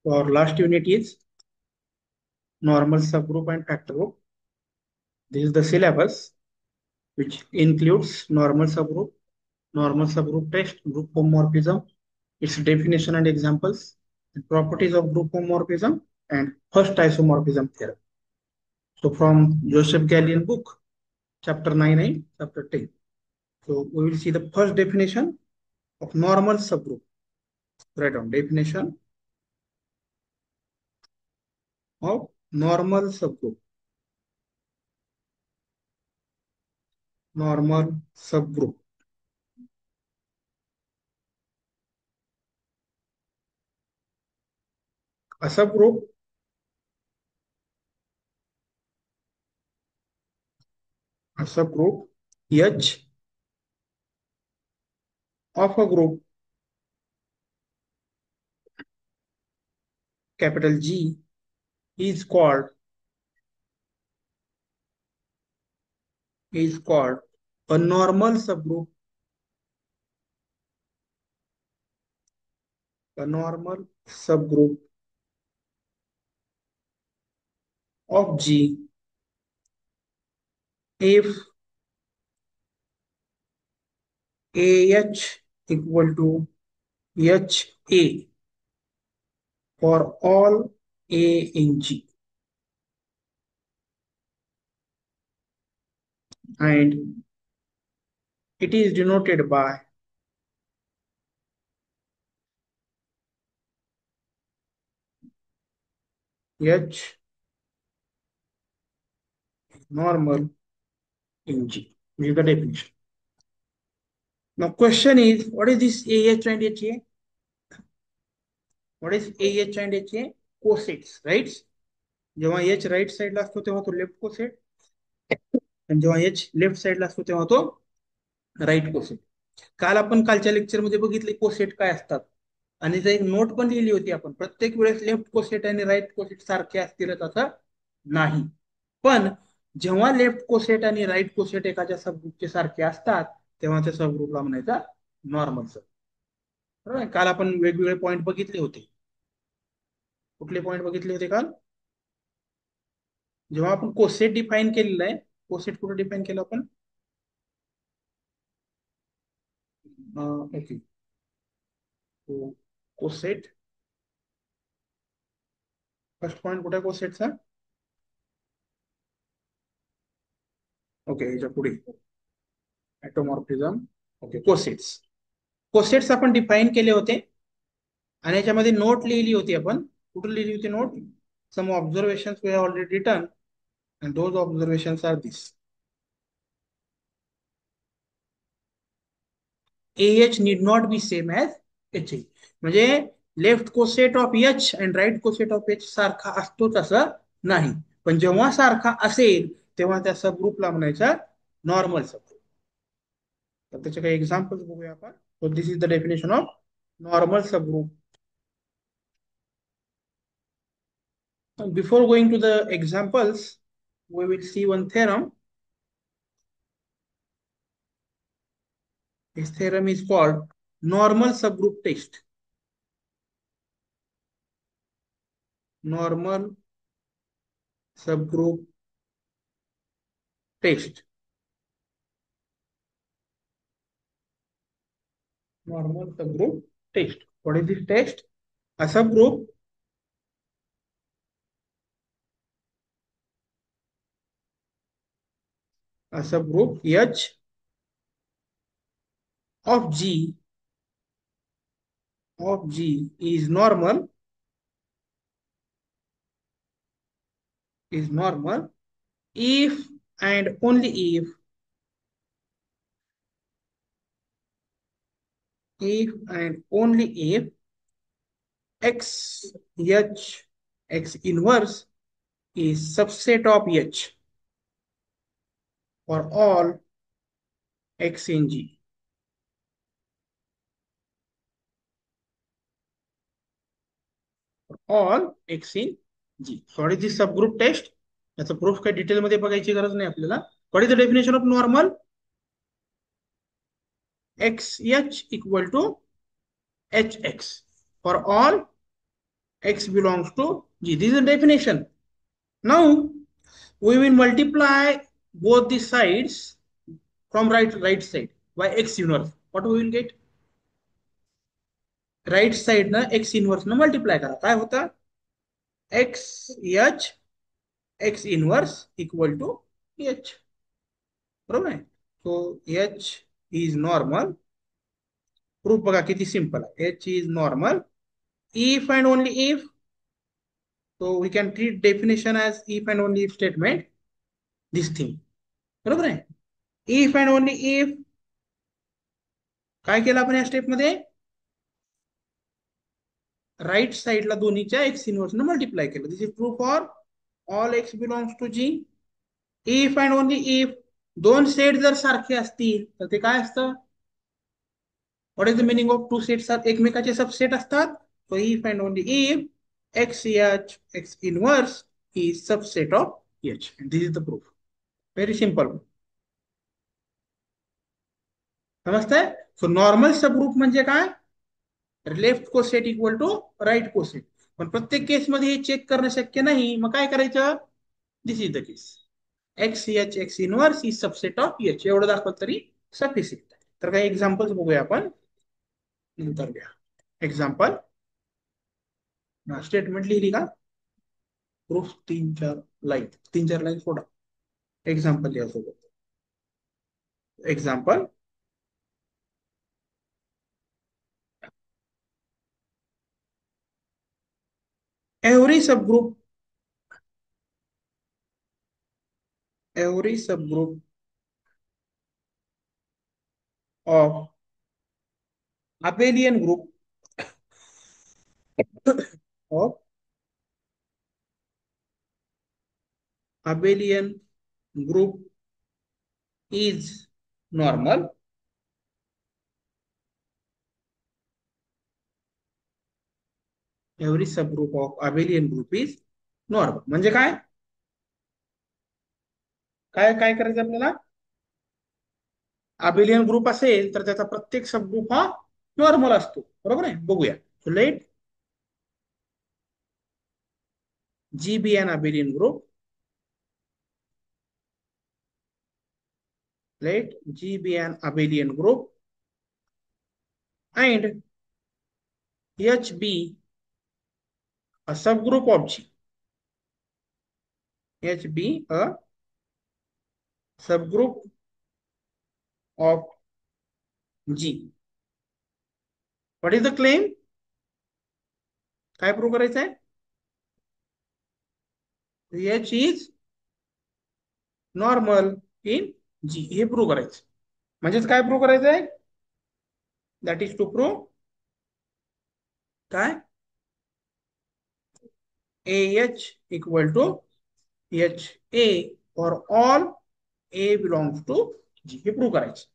Our last unit is normal subgroup and factor group. This is the syllabus, which includes normal subgroup test, group homomorphism, its definition and examples, the properties of group homomorphism, and first isomorphism theorem. So from Joseph Gallian book, chapter 9 and chapter 10. So we will see the first definition of normal subgroup. Write down definition of normal subgroup. Normal subgroup. A subgroup H of a group capital G is called a normal subgroup. A normal subgroup of G if AH equal to HA for all A in G, and it is denoted by H normal in G. This is the definition. Now question is, what is this AH and HA? What is AH and HA? Cosets, right? जेव्हा H right साईडला असतो तेव्हा तो left coset, आणि जेव्हा H left साईडला असतो तेव्हा तो राईट कोसेट. काल आपण कालच्या लेक्चरमध्ये बघितले कोसेट काय असतात, आणि एक नोट पण लिहिली होती आपण, प्रत्येक वेळेस लेफ्ट कोसेट आणि राईट कोसेट सारखे असतीलच असं नाही. पण जेव्हा लेफ्ट कोसेट आणि राईट कोसेट एखाद्या सबग्रुपचे सारखे असतात तेव्हा त्या सबग्रुपला म्हणायचा नॉर्मल सब. बरोबर. काल आपण वेगवेगळे पॉईंट बघितले होते. कुठले पॉईंट बघितले होते काल? जेव्हा आपण कोसेट डिफाईन केलेला आहे, कोसेट कुठे डिफाईन केलं आपण? ओके, कोसेट फर्स्ट पॉईंट कुठे कोसेटचा? ओके, याच्या पुढे ऍटोमॉर्फिझम. Okay, cosets. कोसेट्स आपण डिफाईन केले होते आणि याच्यामध्ये नोट लिहिली होती आपण. कुठे लिहिली होती note? Some observations we have already written and those observations are this. AH need not be same as HA. म्हणजे left coset of H and right coset of H सारखा असतोच असं नाही, पण जेव्हा सारखा असेल तेव्हा त्या सबग्रुपला म्हणायचा नॉर्मल सबग्रुप. तर त्याचे काही एक्झाम्पल्स बघूया आपण. So this is the definition of normal subgroup. Before going to the examples, we will see one theorem. This theorem is called normal subgroup test. Normal subgroup test. Normal subgroup test. What is this test? A subgroup H of G is normal if and only if X inverse is subset of H for all X in G. For all X in G. So what is this subgroup test? याचा proof काही detail मध्ये बघायची गरज नाही आपल्याला. What is the definition of normal? XH equal to HX. for all x belongs to G. This is the definition. Now we will multiply both the sides from right side by x inverse. What we will get? Right side ना x inverse न multiply करा काय होता x h x inverse equal to h बरोबर आहे so h is normal proof बघा किती simple आहे h is normal if and only if so we can treat definition as if and only if statement this thing बरोबर आहे if and only if काय केलं आपण या स्टेप मध्ये राइट साइडला दोन्हीच्या x इनवर्स न मल्टिप्लाय केलं this is true for all x belongs to G if and only if दोन सेट जर सारखे असतील तर ते काय असतं what is the meaning of two sets एकमेकाचे सबसेट असतात so if and only if x H x inverse is subset of H this is the proof very simple समजतंय सो नॉर्मल सबग्रुप म्हणजे काय left coset equal to right coset पण प्रत्येक केसमध्ये हे check करणं शक्य नाही मग काय करायचं this is the case x H x inverse is subset of H एवढं दाखवत तरी सफिशियंट तर काही एक्झाम्पल्स बघूया आपण नंतर घ्या एक्झाम्पल स्टेटमेंट लिहिली का प्रूफ तीन चार लाईन सोडा एक्झाम्पल लिहा सोबत example every subgroup every subgroup of abelian group of abelian group is normal every subgroup of abelian group is normal म्हणजे काय काय काय करायचं आपल्याला अबेलियन ग्रुप असेल तर त्याचा प्रत्येक सबग्रुप हा नॉर्मल असतो बरोबर आहे बघूया so let G be an abelian group let G be an abelian group and H be a subgroup of G. H be a subgroup of G. What is the claim? काय prove करायचं आहे H is normal in G हे prove करायचं म्हणजेच काय prove करायचं आहे that is to prove काय AH equal to HA for all A belongs to G हे प्रूव्ह करायचं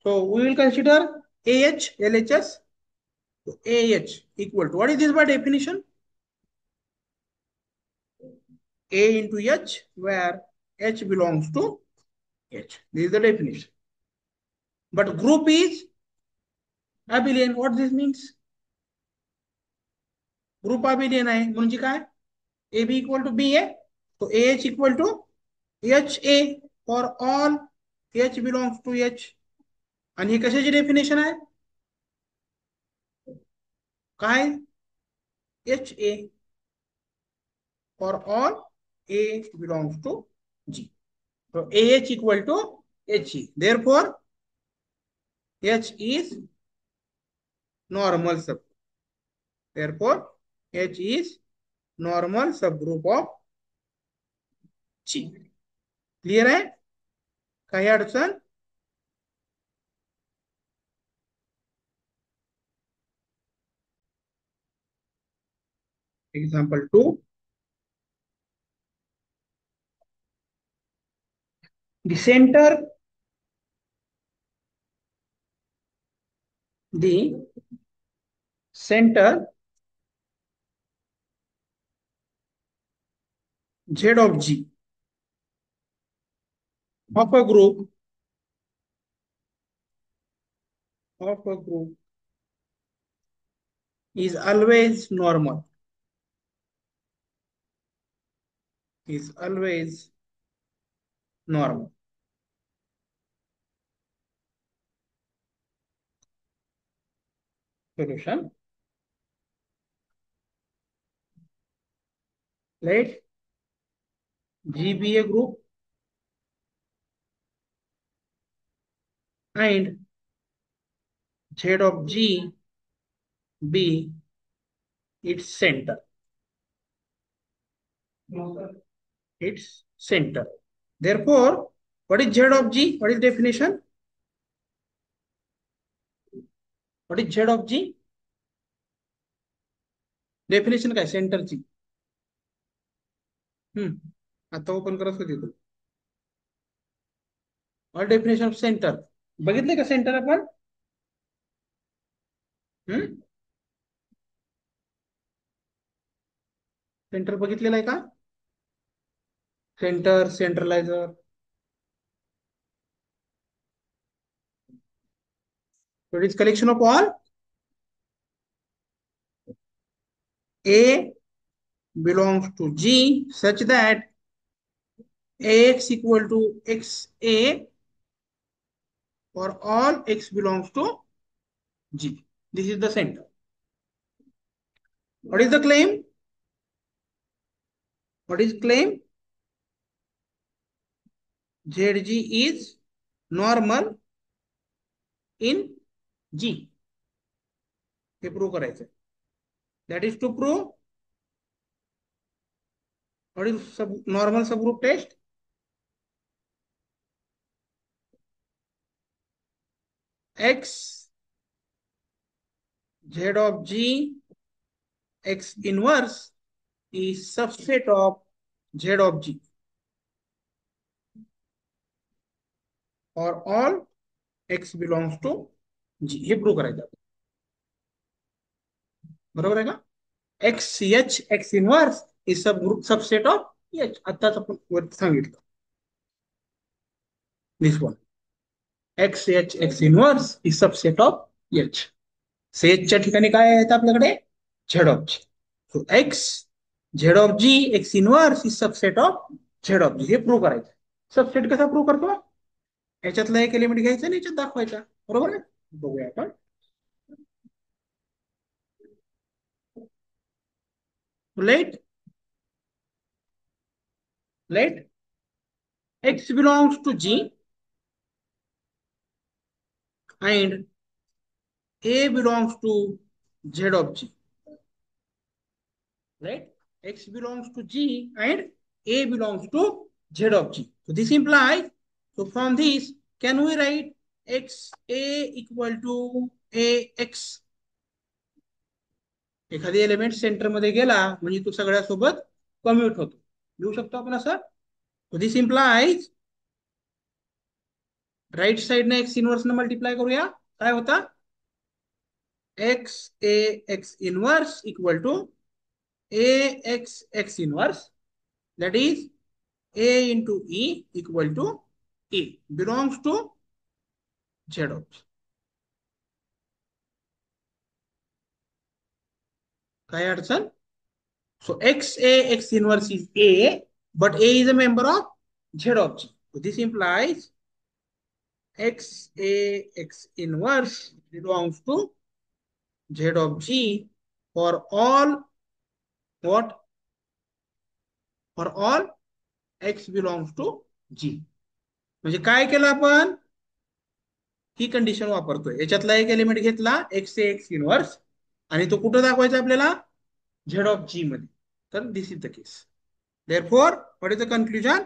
so we will consider AH LHS so AH equal to what is this by definition A into H where H belongs to H this is the definition but group is abelian what this means group abelian आहे म्हणजे काय A B equal to B A तो A H equal to H A for all H belongs to H आणि ही कशाची definition आहे काय H A for all A belongs to G तो A H equal to H E therefore H is normal sub therefore H is normal subgroup of G clear आहे काही अडचण example 2 the center Z of G of a group is always normal. Is always normal. Solution. Let G be a group and Z of G be its center. Its center. Therefore, what is Z of G? What is definition? What is Z of G? Definition काय सेंटरची? आता open करत होती तू. What definition of center? बघितले का centre आपण? Centre बघितलेलं आहे का? Centre, सेंट्रलायझर. So it is collection of all A belongs to G such that AX equal to XA or all X belongs to G. This is the center. What is the claim? What is claim? ZG is normal in G. हे prove करायचं. That is to prove what is normal subgroup test? X Z of G X inverse is subset of Z of G or all X belongs to G. हे prove करायचं. बरोबर आहे का? X H X inverse is subset of H. आताच आपण वरती सांगितलं. This one. X H X inverse is subset of H. H च्या ठिकाणी काय आहे आपल्याकडे? Z of G. So X Z of G X inverse is subset of Z of G. हे प्रूव्ह करायचं. सबसेट कसा प्रूव्ह करतो? याच्यातला एक एलिमेंट घ्यायचा आणि याच्यात दाखवायचा. बरोबर आहे? बघूया आपण. Let X belongs to G and A belongs to Z of G. Right? X belongs to G and A belongs to Z of G. So this implies, so from this, can we write X A equal to AX? एखादी element centre मध्ये गेला म्हणजे तो सगळ्यासोबत commute होतो. लिहू शकतो आपण असं. So this implies राईट साइडने एक्स इनवर्स ने मल्टिप्लाय करूया. काय होता? X A x inverse equal to A x x inverse that is A into E equal to E belongs to Z of G. काय अडचण? So XA X inverse is A, but A is a member of Z of G. So this implies XA X inverse belongs to Z of G for all what? For all X belongs to G. म्हणजे काय केलं आपण? ही condition वापरतोय. याच्यातला एक element घेतला x A x inverse आणि तो कुठं दाखवायचा आपल्याला? झेड ऑफ जी मध्ये. तर this is the case. Therefore what is the conclusion?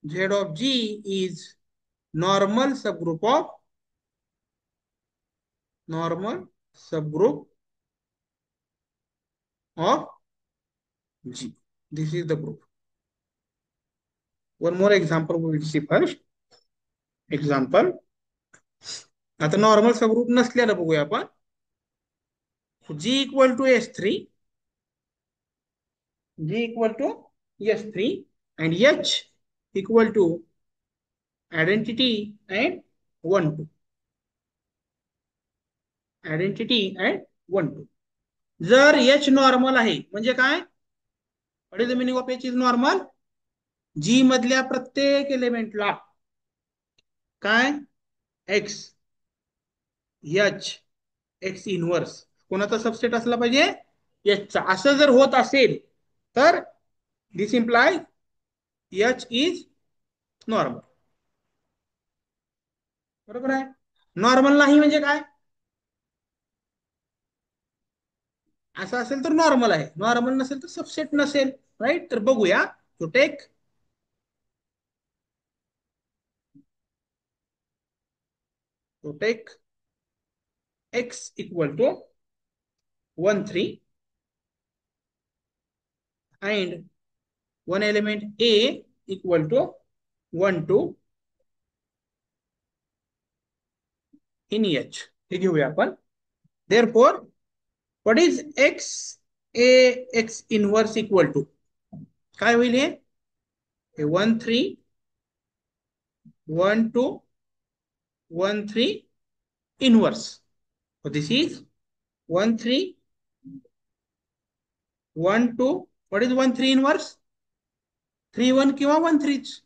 Z of G is normal subgroup of G. This is the proof. One more example we will see first. Example. आता normal subgroup नसलेलं बघूया आपण. G equal to S3. G equal to S3 and H equal to identity and 1 2. Identity and 1 2. जर H normal आहे म्हणजे काय? What is the meaning of H is normal? G मधल्या प्रत्येक एलिमेंटला काय एक्स एच एक्स इनवर्स कोणाचा subset असला पाहिजे? एचचा. असं जर होत असेल तर this imply H is normal. बरोबर आहे. नॉर्मल नाही म्हणजे काय? असं असेल तर नॉर्मल आहे, नॉर्मल नसेल तर सबसेट नसेल. राईट. तर बघूया. तो take x equal to 1 3 and one element A equal to 1 2 in H. हे घेऊया आपण. Therefore, what is x a x inverse equal to? काय होईल हे? 1 3 1 2 1 3 inverse. So this is 1 3 1 2. What is 1 3 inverse? 3 1 किंवा 1 3.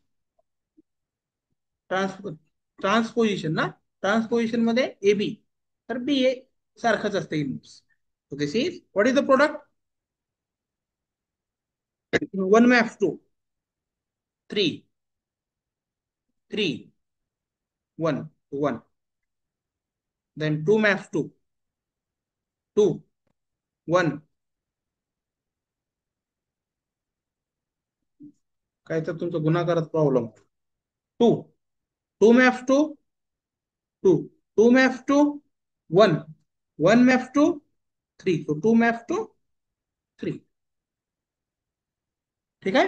ट्रान्सपोजिशन ना. ट्रान्सपोजिशन मध्ये ए बी, तर बी ए सारखंच असतं inverse. So this is what is the product? 1 maps to 3 3 1 1. Then 2 maps to 2 1. काय तर तुमचा गुणाकारात problem. 2 2 maps to 2 2 maps to 1 1 maps to 3. So 2 maps to 3. ठीक आहे.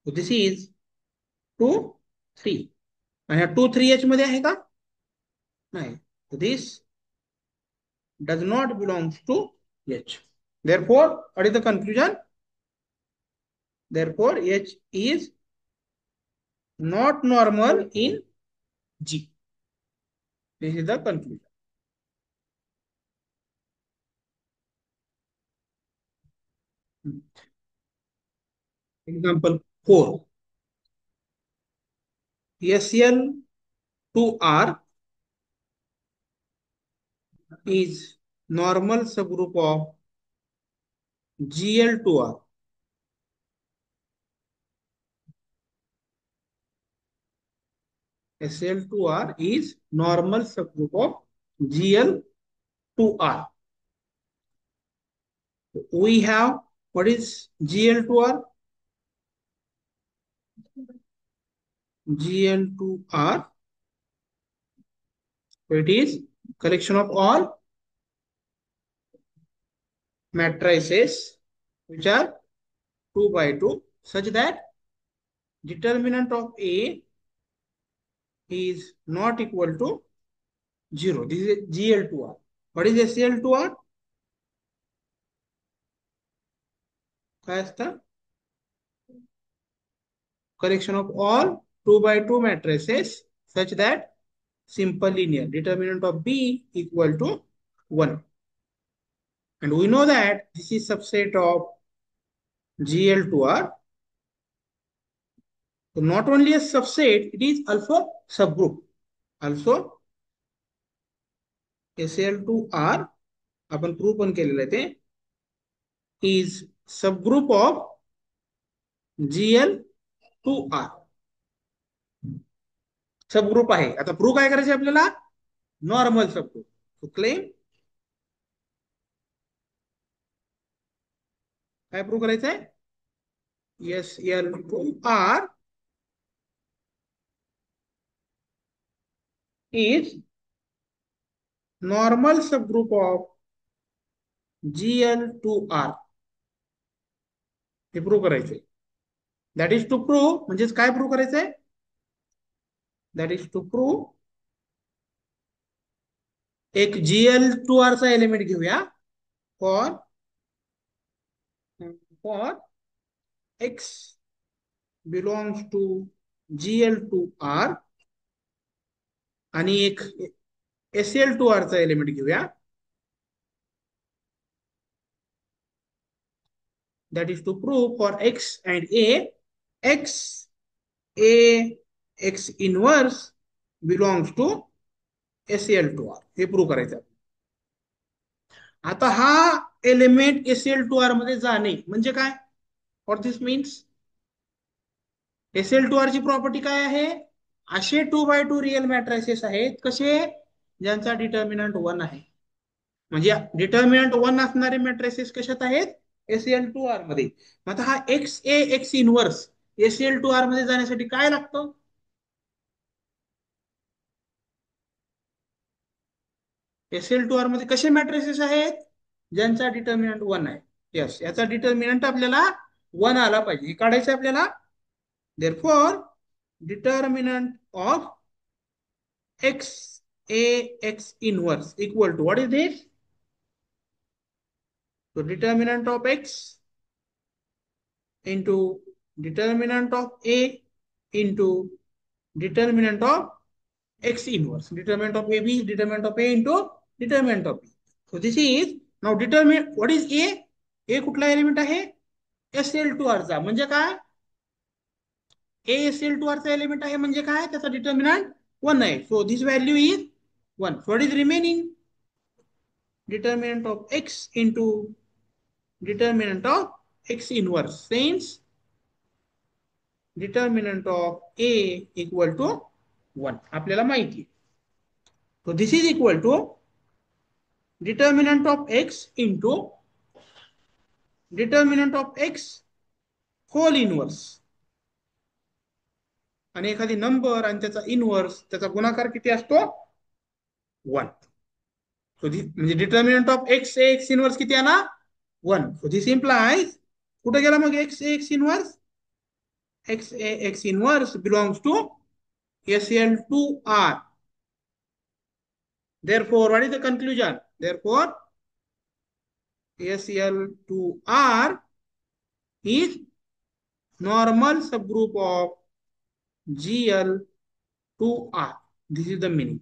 So this is 2 3. आणि हा 2 3 एच मध्ये आहे का? नाही. So this does not belongs to H. Therefore, what is the conclusion? Therefore, H is not normal in G. This is the conclusion. Example 4. SL2R is normal subgroup of GL2R. SL2R is normal subgroup of GL2R. We have what is GL2R? GL2R. It is collection of all matrices which are 2 by 2 such that determinant of A is not equal to 0. This is GL2R. What is SL2R? काय असतं? Collection of all 2 by 2 matrices such that simple linear determinant of B equal to 1. And we know that this is subset of GL2R. So not only a subset, it is also subgroup. Also SL2R आपण prove पण केलेलं आहे ते is subgroup of GL2R. Subgroup आहे. आता prove काय करायचे आपल्याला? Normal subgroup. तो क्लेम काय प्रूव्ह करायचं आहे? SL2R is normal subgroup of GL2R. हे प्रूव्ह करायचंय. दॅट इज टू प्रूव्ह म्हणजेच काय प्रूव्ह करायचंय? दॅट इज टू प्रूव्ह एक GL2R चा एलिमेंट घेऊया for for X belongs to GL2R आणि एक SL2R चा एलिमेंट घेऊया That is to prove for X and A X inverse belongs to SL2R. हे प्रूव्ह करायचं. आता हा एलिमेंट SL2R मध्ये जाणे म्हणजे काय? What this means? SL2R ची प्रॉपर्टी काय आहे? असे 2x2 रिअल मॅट्रिसेस आहेत कसे, ज्यांचा डिटर्मिनंट 1 आहे. म्हणजे डिटर्मिनंट 1 असणारे मॅट्रिसेस कशात आहेत? SL2R मध्ये. आता हा X इनवर्स SL2R मध्ये जाण्यासाठी काय लागतं? SL2R मध्ये कसे मॅट्रिसेस आहेत? ज्यांचा डिटर्मिनंट 1 आहे. यस, याचा डिटर्मिनंट आपल्याला 1 आला पाहिजे, हे काढायचं आपल्याला. Therefore determinant of X inverse equal to what is this? So determinant of X into determinant of A into determinant of X inverse. Determinant of AB is determinant of A into determinant of B. So this is now determine what is A? A कुठला element आहे? SL2R चा. म्हणजे काय? A SL2R चा element आहे म्हणजे काय? त्याचा डिटर्मिनंट 1 आहे. So this value is 1. So what is remaining? Determinant of X into determinant of X inverse. Since determinant of A equal to 1 आपल्याला माहिती आहे. So this is equal to determinant of X into determinant of X whole inverse. आणि एखादी number आणि त्याचा inverse, त्याचा गुणाकार किती असतो? 1. So म्हणजे डिटर्मिनंट ऑफ X इनवर्स किती आला? 1. So this implies कुठे गेला मग X inverse? X inverse belongs to SL2R. Therefore, what is the conclusion? Therefore, SL2R is normal subgroup of GL2R. This is the meaning.